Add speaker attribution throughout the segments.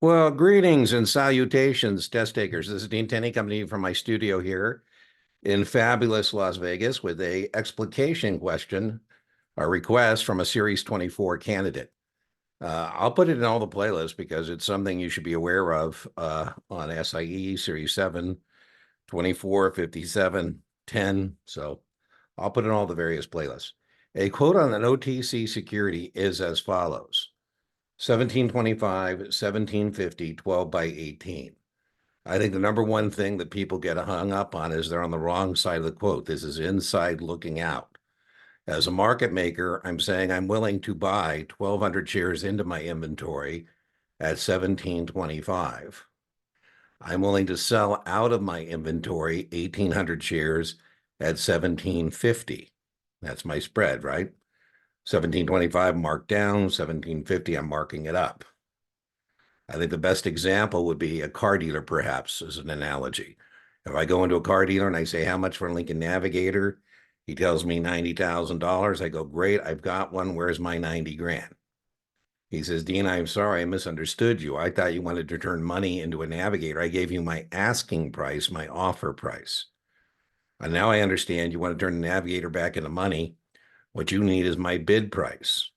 Speaker 1: Well, greetings and salutations, test takers. This is Dean Tenney coming to you from my studio here in fabulous Las Vegas with a explication question, a request from a Series 24 candidate. I'll put it in all the playlists because it's something you should be aware of on SIE Series 7, 24, 57, 10. So I'll put in all the various playlists. A quote on an OTC security is as follows: 1725, 1750, 12 by 18. I think the number one thing that people get hung up on is they're on the wrong side of the quote. This is inside looking out. As a market maker, I'm saying I'm willing to buy 1,200 shares into my inventory at 1725. I'm willing to sell out of my inventory 1,800 shares at 1750. That's my spread, right? 1725 marked down, 1750, I'm marking it up. I think the best example would be a car dealer, perhaps, as an analogy. If I go into a car dealer and I say, how much for a Lincoln Navigator? He tells me $90,000. I go, great, I've got one. Where's my 90 grand? He says, Dean, I'm sorry, I misunderstood you. I thought you wanted to turn money into a Navigator. I gave you my asking price, my offer price. And now I understand you want to turn the Navigator back into money. What you need is my bid price.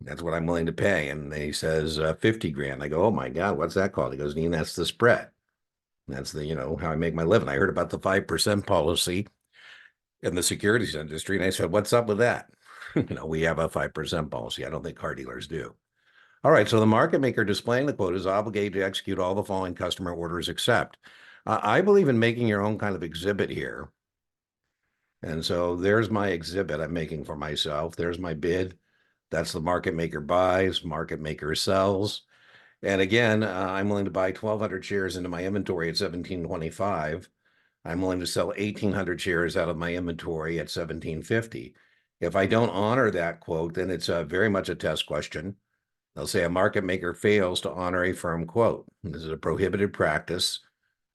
Speaker 1: That's what I'm willing to pay. And he says 50 grand. I go, oh my God, what's that called? He goes, Dean, that's the spread. That's how I make my living. I heard about the 5% policy in the securities industry. And I said, what's up with that? We have a 5% policy. I don't think car dealers do. All right. So the market maker displaying the quote is obligated to execute all the following customer orders except. I believe in making your own kind of exhibit here. And so there's my exhibit I'm making for myself. There's my bid. That's the market maker buys, market maker sells. And again, I'm willing to buy 1,200 shares into my inventory at 1725. I'm willing to sell 1,800 shares out of my inventory at 1750. If I don't honor that quote, then it's very much a test question. They'll say a market maker fails to honor a firm quote. This is a prohibited practice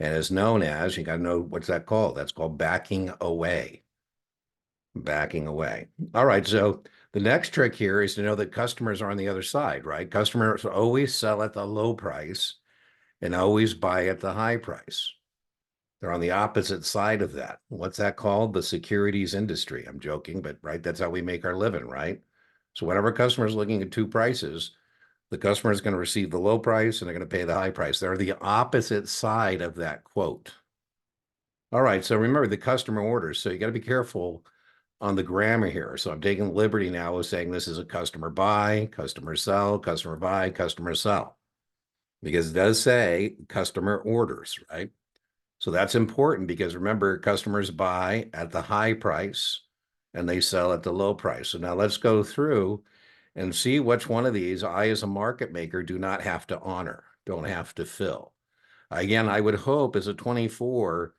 Speaker 1: and is known as, you got to know what's that called? That's called backing away. Backing away. All right. So the next trick here is to know that customers are on the other side, right? Customers always sell at the low price and always buy at the high price. They're on the opposite side of that. What's that called? The securities industry. I'm joking, but right, that's how we make our living, right? So whenever a customer is looking at two prices, the customer is going to receive the low price and they're going to pay the high price. They're the opposite side of that quote. All right. So remember the customer orders. So you got to be careful on the grammar here. So I'm taking liberty now of saying this is a customer buy, customer sell, customer buy, customer sell, because it does say customer orders, right? So that's important because remember, customers buy at the high price and they sell at the low price. So now let's go through and see which one of these I, as a market maker, do not have to honor, don't have to fill. Again, I would hope as a 24,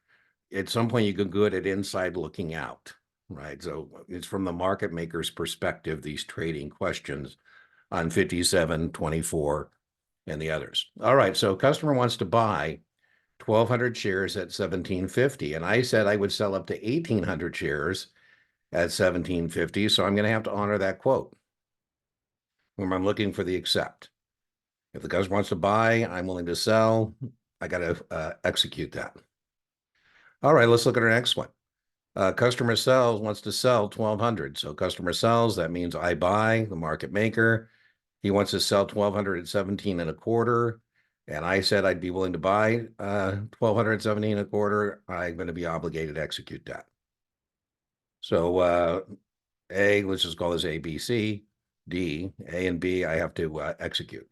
Speaker 1: at some point you get good at inside looking out, right? So it's from the market maker's perspective, these trading questions on 57, 24, and the others. All right, so customer wants to buy 1,200 shares at 1750, and I said I would sell up to 1,800 shares at 1750, so I'm going to have to honor that quote when I'm looking for the accept. If the customer wants to buy, I'm willing to sell. I got to execute that. All right, let's look at our next one. Customer sells, wants to sell 1,200. So customer sells, that means I buy, the market maker. He wants to sell 1,200 at 17 and a quarter. And I said I'd be willing to buy 1,200 at 17 and a quarter. I'm going to be obligated to execute that. So A, let's just call this A, B, C. D, A and B, I have to execute.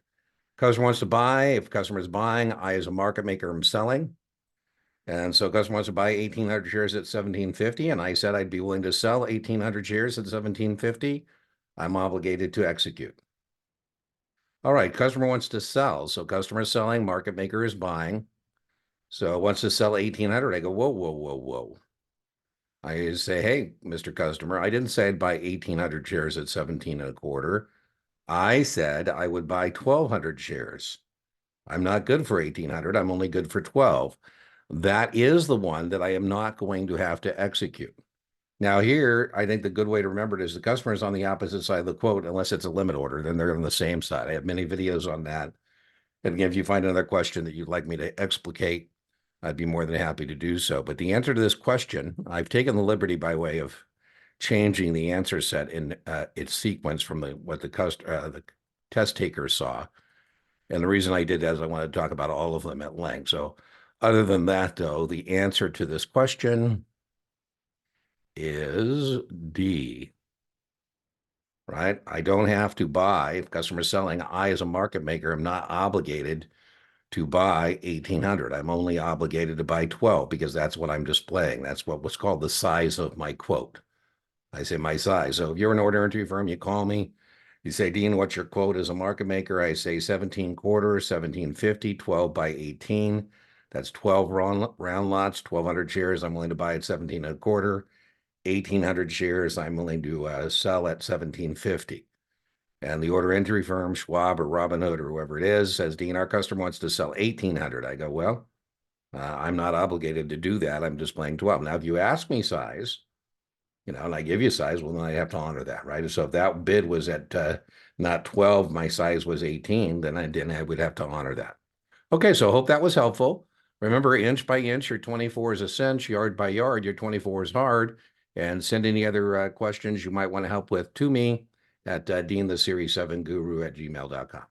Speaker 1: Customer wants to buy. If customer is buying, I, as a market maker, am selling. And so customer wants to buy 1,800 shares at 1750, and I said I'd be willing to sell 1,800 shares at 1750. I'm obligated to execute. All right, customer wants to sell. So customer is selling, market maker is buying. So wants to sell 1,800. I go, whoa, whoa, whoa, whoa. I say, hey, Mr. Customer, I didn't say I'd buy 1,800 shares at 17 and a quarter. I said I would buy 1,200 shares. I'm not good for 1,800. I'm only good for 12. That is the one that I am not going to have to execute. Now here, I think the good way to remember it is the customer is on the opposite side of the quote, unless it's a limit order, then they're on the same side. I have many videos on that And again, if you find another question that you'd like me to explicate, I'd be more than happy to do so. But the answer to this question, I've taken the liberty by way of changing the answer set in its sequence from what the test takers saw. And the reason I did that is I want to talk about all of them at length. So other than that, though, the answer to this question is D, right? I don't have to buy, if customers selling, I as a market maker am not obligated to buy 1,800. I'm only obligated to buy 12 because that's what I'm displaying. That's what's called the size of my quote. I say my size. So if you're an order entry firm, you call me, you say, Dean, what's your quote as a market maker? I say 17 quarters, 1750, 12 by 18. That's 12 round lots, 1,200 shares. I'm willing to buy at 17 and a quarter. 1,800 shares I'm willing to sell at 1750. And the order entry firm, Schwab or Robinhood or whoever it is, says, Dean, our customer wants to sell 1,800. I go, well, I'm not obligated to do that. I'm displaying 12. Now, if you ask me size, and I give you size, well, then I have to honor that, right? So if that bid was at not 12, my size was 18, then I would have to honor that. Okay, so I hope that was helpful. Remember, inch by inch, your 24 is a cinch, yard by yard, your 24 is hard. And send any other questions you might want to help with to me at deantheseries7guru@gmail.com.